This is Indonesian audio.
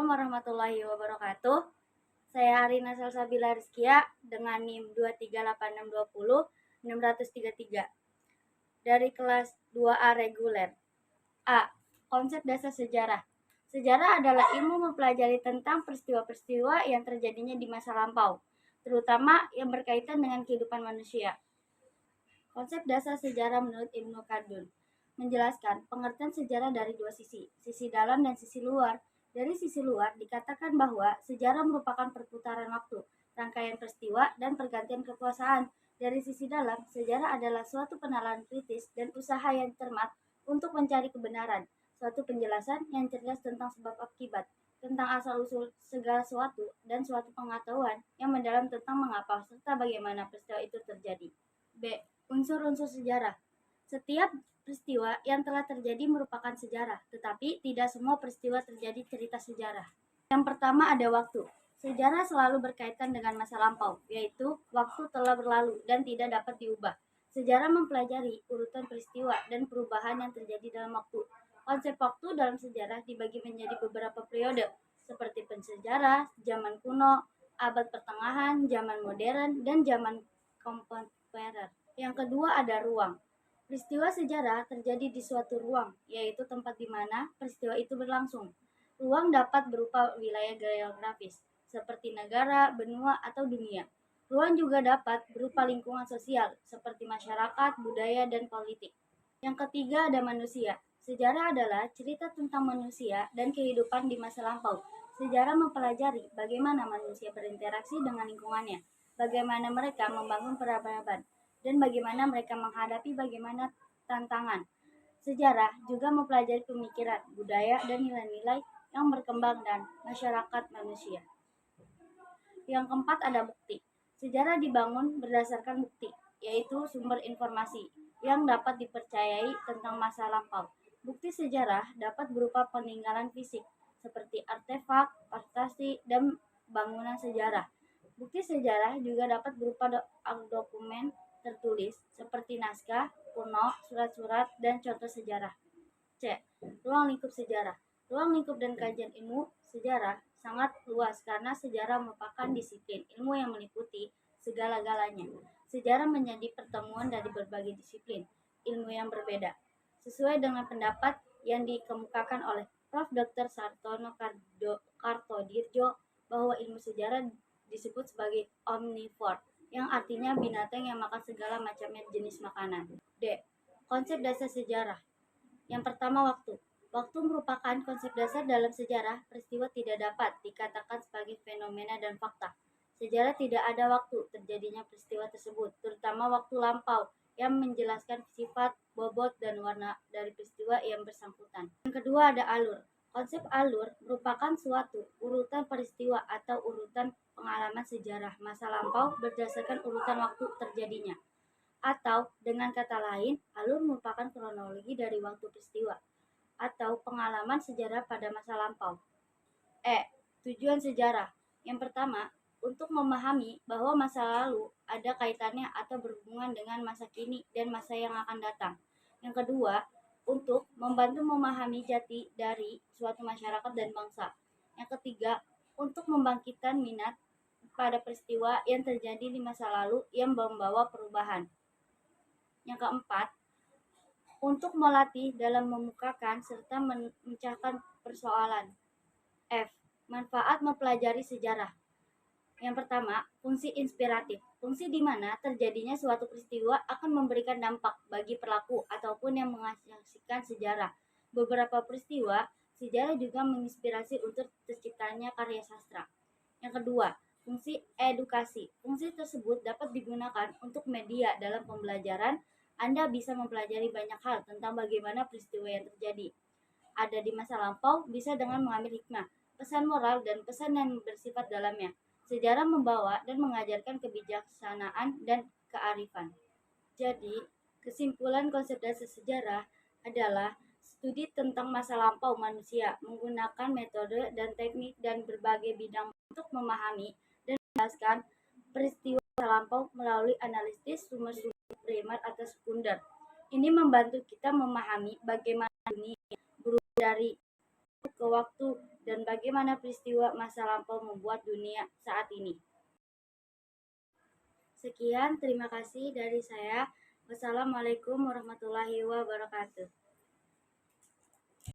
warahmatullahi wabarakatuh. Saya Arina Salsabila Rizkia dengan NIM 238620633 dari kelas 2A reguler. A. Konsep dasar sejarah. Sejarah adalah ilmu mempelajari tentang peristiwa-peristiwa yang terjadinya di masa lampau, terutama yang berkaitan dengan kehidupan manusia. Konsep dasar sejarah menurut Ibnu Khaldun menjelaskan pengertian sejarah dari dua sisi dalam dan sisi luar. Dari sisi luar, dikatakan bahwa sejarah merupakan perputaran waktu, rangkaian peristiwa, dan pergantian kekuasaan. Dari sisi dalam, sejarah adalah suatu penalaran kritis dan usaha yang cermat untuk mencari kebenaran, suatu penjelasan yang cerdas tentang sebab akibat, tentang asal-usul segala sesuatu, dan suatu pengetahuan yang mendalam tentang mengapa serta bagaimana peristiwa itu terjadi. B. Unsur-unsur sejarah. Setiap peristiwa yang telah terjadi merupakan sejarah, tetapi tidak semua peristiwa terjadi cerita sejarah. Yang pertama ada waktu. Sejarah selalu berkaitan dengan masa lampau, yaitu waktu telah berlalu dan tidak dapat diubah. Sejarah mempelajari urutan peristiwa dan perubahan yang terjadi dalam waktu. Konsep waktu dalam sejarah dibagi menjadi beberapa periode, seperti pensejarah, zaman kuno, abad pertengahan, zaman modern, dan zaman kontemporer. Yang kedua ada ruang. Peristiwa sejarah terjadi di suatu ruang, yaitu tempat di mana peristiwa itu berlangsung. Ruang dapat berupa wilayah geografis, seperti negara, benua, atau dunia. Ruang juga dapat berupa lingkungan sosial, seperti masyarakat, budaya, dan politik. Yang ketiga ada manusia. Sejarah adalah cerita tentang manusia dan kehidupan di masa lampau. Sejarah mempelajari bagaimana manusia berinteraksi dengan lingkungannya, bagaimana mereka membangun peradaban, dan bagaimana mereka menghadapi bagaimana tantangan. Sejarah juga mempelajari pemikiran, budaya, dan nilai-nilai yang berkembang dan masyarakat manusia. Yang keempat ada bukti. Sejarah dibangun berdasarkan bukti, yaitu sumber informasi yang dapat dipercayai tentang masa lampau. Bukti sejarah dapat berupa peninggalan fisik, seperti artefak, prestasi, dan bangunan sejarah. Bukti sejarah juga dapat berupa dokumen tertulis seperti naskah kuno, surat-surat, dan contoh sejarah. C. Ruang lingkup sejarah. Ruang lingkup dan kajian ilmu sejarah sangat luas karena sejarah merupakan disiplin ilmu yang meliputi segala-galanya. Sejarah menjadi pertemuan dari berbagai disiplin ilmu yang berbeda. Sesuai dengan pendapat yang dikemukakan oleh Prof. Dr. Sartono Kartodirjo bahwa ilmu sejarah disebut sebagai omnivore, yang artinya binatang yang makan segala macamnya jenis makanan. D. Konsep dasar sejarah. Yang pertama waktu. Waktu merupakan konsep dasar dalam sejarah. Peristiwa tidak dapat dikatakan sebagai fenomena dan fakta. Sejarah tidak ada waktu terjadinya peristiwa tersebut, terutama waktu lampau yang menjelaskan sifat, bobot, dan warna dari peristiwa yang bersangkutan. Yang kedua ada alur. Konsep alur merupakan suatu urutan peristiwa atau urutan pengalaman sejarah masa lampau berdasarkan urutan waktu terjadinya. Atau dengan kata lain, alur merupakan kronologi dari waktu peristiwa atau pengalaman sejarah pada masa lampau. E. Tujuan sejarah. Yang pertama, untuk memahami bahwa masa lalu ada kaitannya atau berhubungan dengan masa kini dan masa yang akan datang. Yang kedua, untuk membantu memahami jati dari suatu masyarakat dan bangsa. Yang ketiga, untuk membangkitkan minat pada peristiwa yang terjadi di masa lalu yang membawa perubahan. Yang keempat, untuk melatih dalam memukakan serta memecahkan persoalan. F. Manfaat mempelajari sejarah. Yang pertama, fungsi inspiratif. Fungsi di mana terjadinya suatu peristiwa akan memberikan dampak bagi pelaku ataupun yang menyaksikan sejarah. Beberapa peristiwa sejarah juga menginspirasi untuk terciptanya karya sastra. Yang kedua, fungsi edukasi. Fungsi tersebut dapat digunakan untuk media dalam pembelajaran. Anda bisa mempelajari banyak hal tentang bagaimana peristiwa yang terjadi ada di masa lampau bisa dengan mengambil hikmah, pesan moral, dan pesan yang bersifat dalamnya. Sejarah membawa dan mengajarkan kebijaksanaan dan kearifan. Jadi, kesimpulan konsep dasar sejarah adalah studi tentang masa lampau manusia menggunakan metode dan teknik dan berbagai bidang untuk memahami dan menjelaskan peristiwa masa lampau melalui analisis sumber-sumber primer atau sekunder. Ini membantu kita memahami bagaimana dunia berubah dari ke waktu dan bagaimana peristiwa masa lampau membuat dunia saat ini. Sekian, terima kasih dari saya. Wassalamualaikum warahmatullahi wabarakatuh.